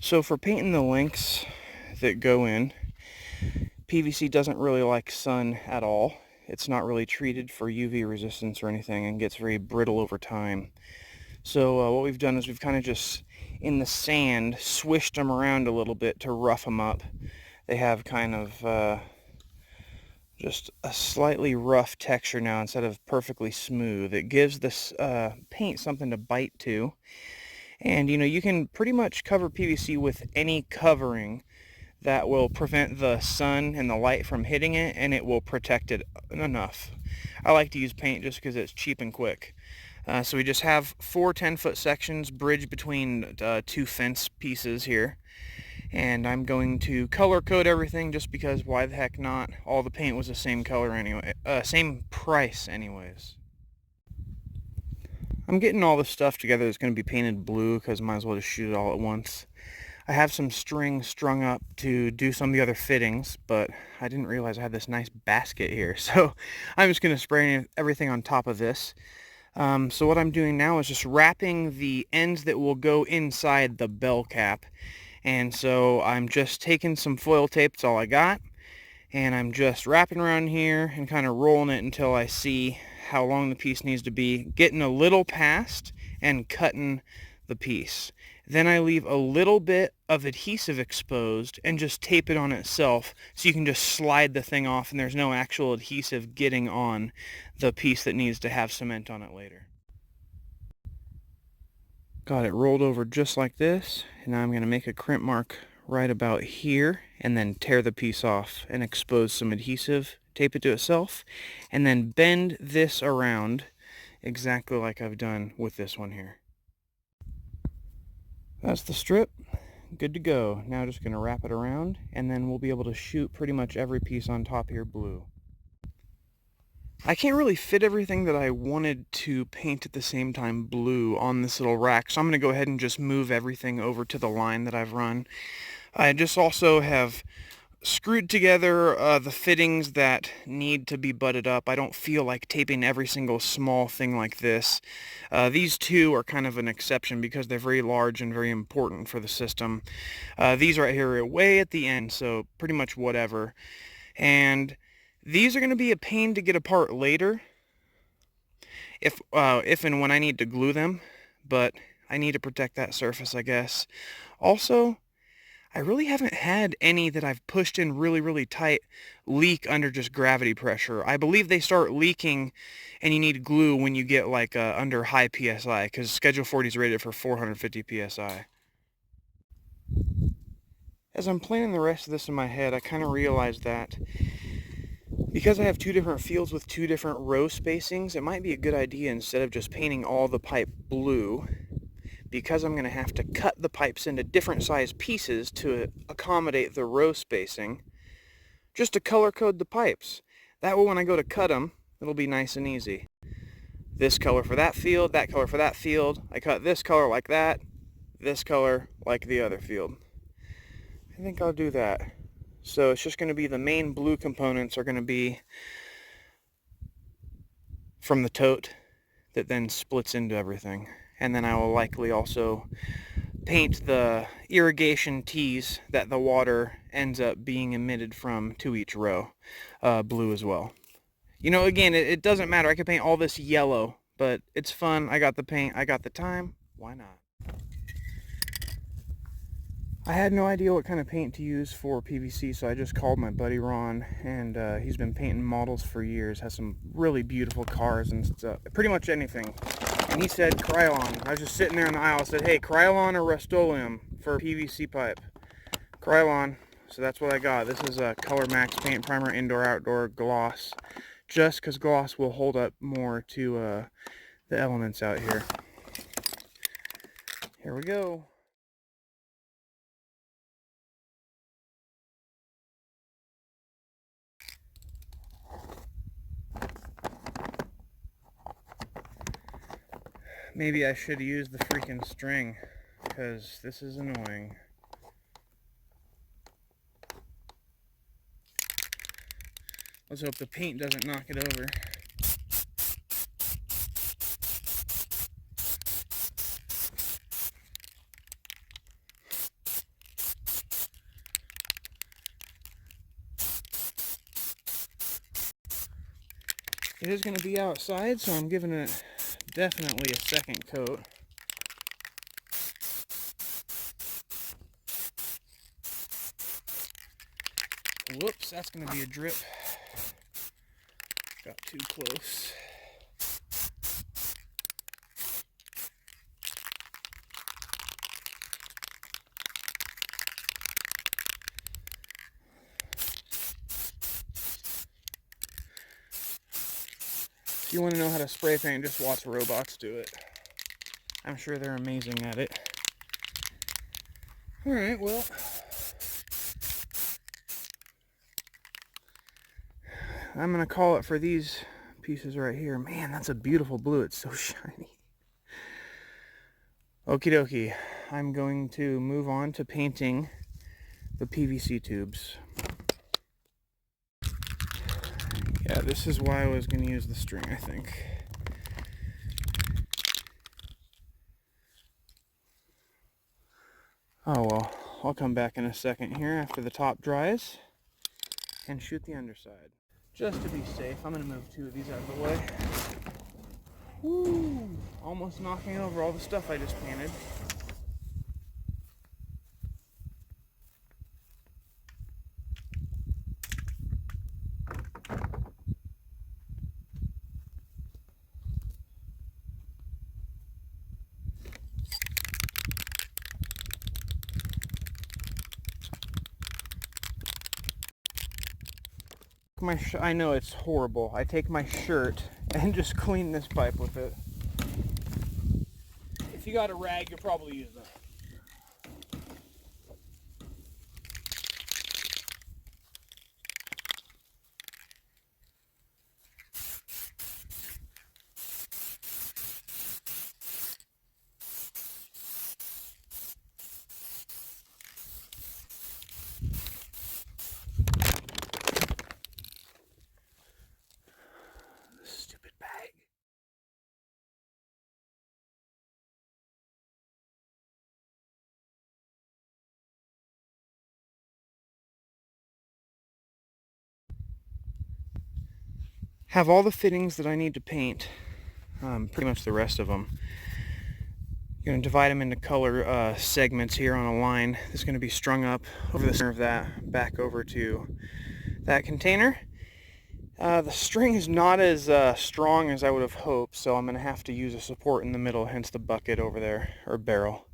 So for painting the links that go in, PVC doesn't really like sun at all. It's not really treated for UV resistance or anything and gets very brittle over time. So what we've done is we've kind of just, in the sand, swished them around a little bit to rough them up. They have kind of just a slightly rough texture now instead of perfectly smooth. It gives this paint something to bite to. And you can pretty much cover PVC with any covering that will prevent the sun and the light from hitting it, and it will protect it enough. I like to use paint just because it's cheap and quick. So we just have 4 10-foot sections bridged between 2 fence pieces here. And I'm going to color code everything just because why the heck not? All the paint was the same color anyway, same price anyways. I'm getting all this stuff together that's going to be painted blue because might as well just shoot it all at once. I have some string strung up to do some of the other fittings, but I didn't realize I had this nice basket here. So I'm just going to spray everything on top of this. So what I'm doing now is just wrapping the ends that will go inside the bell cap. And so I'm just taking some foil tape, that's all I got, and I'm just wrapping around here and kind of rolling it until I see how long the piece needs to be, getting a little past and cutting the piece. Then I leave a little bit of adhesive exposed and just tape it on itself so you can just slide the thing off and there's no actual adhesive getting on the piece that needs to have cement on it later. Got it rolled over just like this, and now I'm going to make a crimp mark right about here and then tear the piece off and expose some adhesive, tape it to itself, and then bend this around exactly like I've done with this one here. That's the strip. Good to go. Now just going to wrap it around and then we'll be able to shoot pretty much every piece on top here blue. I can't really fit everything that I wanted to paint at the same time blue on this little rack, so I'm going to go ahead and just move everything over to the line that I've run. I just also have screwed together the fittings that need to be butted up. I don't feel like taping every single small thing like this. These two are kind of an exception because they're very large and very important for the system. These right here are way at the end, so pretty much whatever. And these are going to be a pain to get apart later if and when I need to glue them, but I need to protect that surface, I guess. Also, I really haven't had any that I've pushed in really, really tight leak under just gravity pressure. I believe they start leaking and you need glue when you get like under high PSI, because Schedule 40 is rated for 450 PSI. As I'm planning the rest of this in my head, I kind of realized that because I have 2 different fields with 2 different row spacings, it might be a good idea, instead of just painting all the pipe blue, because I'm going to have to cut the pipes into different size pieces to accommodate the row spacing, just to color code the pipes. That way when I go to cut them, it'll be nice and easy. This color for that field, that color for that field. I cut this color like that, this color like the other field. I think I'll do that. So it's just going to be the main blue components are going to be from the tote that then splits into everything. And then I will likely also paint the irrigation tees that the water ends up being emitted from to each row blue as well. Again, it doesn't matter. I could paint all this yellow, but it's fun. I got the paint, I got the time. Why not? I had no idea what kind of paint to use for PVC, so I just called my buddy Ron, and he's been painting models for years, has some really beautiful cars and stuff, pretty much anything. And he said Krylon. I was just sitting there in the aisle, said, hey, Krylon or Rust-Oleum for PVC pipe? Krylon. So that's what I got. This is a Color Max Paint Primer Indoor Outdoor Gloss, just because gloss will hold up more to the elements out here. Here we go. Maybe I should use the freaking string, because this is annoying. Let's hope the paint doesn't knock it over. It is going to be outside, so I'm giving it definitely a second coat. Whoops, that's going to be a drip. Got too close. If you want to know how to spray paint, just watch robots do it. I'm sure they're amazing at it. Alright, well, I'm going to call it for these pieces right here. Man, that's a beautiful blue. It's so shiny. Okie dokie. I'm going to move on to painting the PVC tubes. Yeah, this is why I was going to use the string, I think. Oh well, I'll come back in a second here after the top dries and shoot the underside. Just to be safe, I'm going to move two of these out of the way. Woo! Almost knocking over all the stuff I just painted. I know it's horrible. I take my shirt and just clean this pipe with it. If you got a rag, you'll probably use that. Stupid bag. Have all the fittings that I need to paint, pretty much the rest of them. I'm going to divide them into color segments here on a line. This is going to be strung up over the center of that, back over to that container. The string is not as strong as I would have hoped, so I'm going to have to use a support in the middle, hence the bucket over there, or barrel.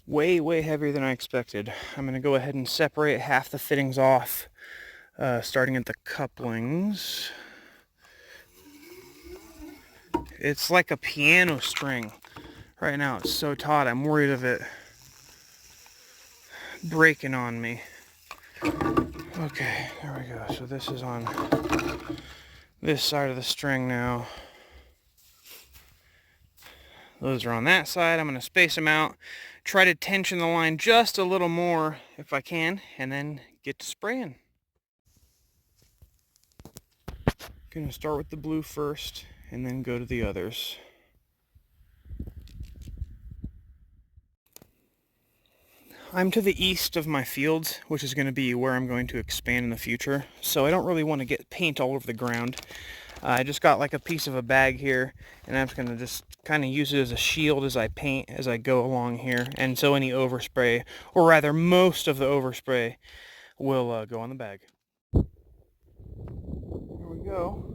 Way, way heavier than I expected. I'm going to go ahead and separate half the fittings off, starting at the couplings. It's like a piano string. Right now it's so taut, I'm worried of it breaking on me. Okay, there we go. So this is on this side of the string now. Those are on that side. I'm going to space them out, try to tension the line just a little more if I can, and then get to spraying. Going to start with the blue first and then go to the others. I'm to the east of my fields, which is going to be where I'm going to expand in the future, so I don't really want to get paint all over the ground. I just got like a piece of a bag here, and I'm just going to just kind of use it as a shield as I paint as I go along here, and so any overspray, or rather most of the overspray, will go on the bag. Here we go.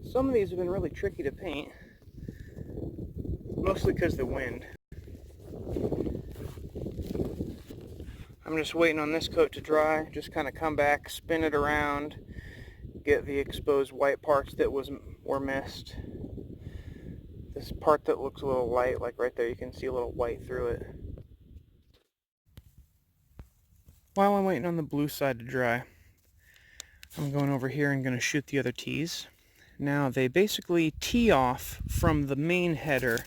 Some of these have been really tricky to paint, mostly because of the wind. I'm just waiting on this coat to dry, just kind of come back, spin it around, get the exposed white parts that were missed. This part that looks a little light, like right there, you can see a little white through it. While I'm waiting on the blue side to dry, I'm going over here and going to shoot the other tees. Now they basically tee off from the main header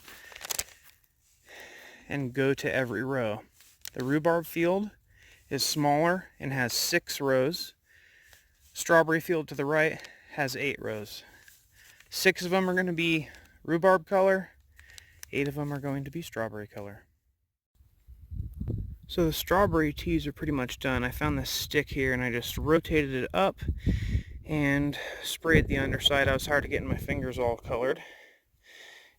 and go to every row. The rhubarb field is smaller and has 6 rows. Strawberry field to the right has 8 rows. 6 of them are going to be rhubarb color, 8 of them are going to be strawberry color. So the strawberry tees are pretty much done. I found this stick here and I just rotated it up and sprayed the underside. I was tired of getting my fingers all colored.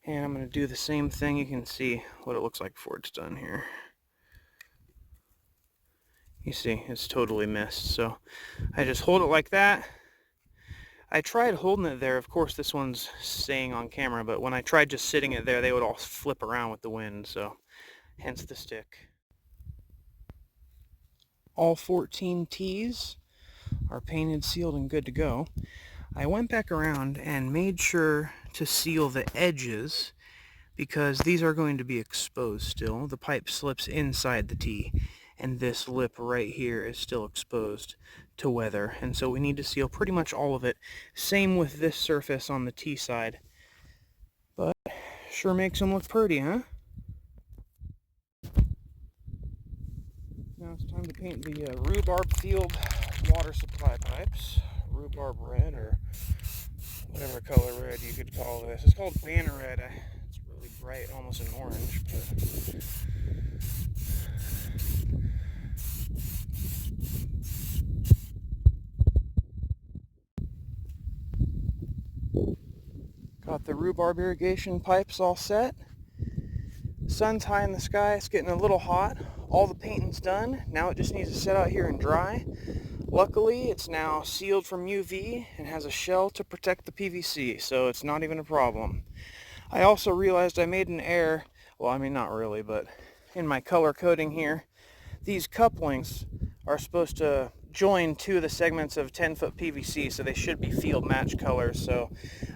And I'm going to do the same thing. You can see what it looks like before it's done here. You see, it's totally missed. So I just hold it like that. I tried holding it there. Of course, this one's staying on camera, but when I tried just sitting it there, they would all flip around with the wind, so hence the stick. All 14 tees are painted, sealed, and good to go. I went back around and made sure to seal the edges because these are going to be exposed still. The pipe slips inside the tee, and this lip right here is still exposed to weather, and so we need to seal pretty much all of it. Same with this surface on the tee side, but sure makes them look pretty, huh? Now it's time to paint the rhubarb field water supply pipes. Rhubarb red, or whatever color red you could call this. It's called banner red. It's really bright, almost an orange, but got the rhubarb irrigation pipes all set. The sun's high in the sky, it's getting a little hot. All the painting's done. Now it just needs to sit out here and dry. Luckily, it's now sealed from UV and has a shell to protect the PVC, so it's not even a problem. I also realized I made an error. Well, I mean, not really, but in my color coding here, these couplings are supposed to join two of the segments of 10-foot PVC, so they should be field match colors. So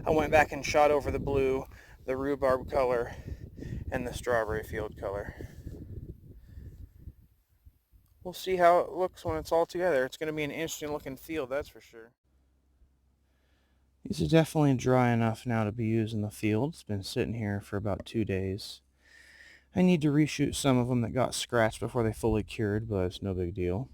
I went back and shot over the blue, the rhubarb color, and the strawberry field color. We'll see how it looks when it's all together. It's going to be an interesting looking field, that's for sure. These are definitely dry enough now to be used in the field. It's been sitting here for about 2 days. I need to reshoot some of them that got scratched before they fully cured, but it's no big deal.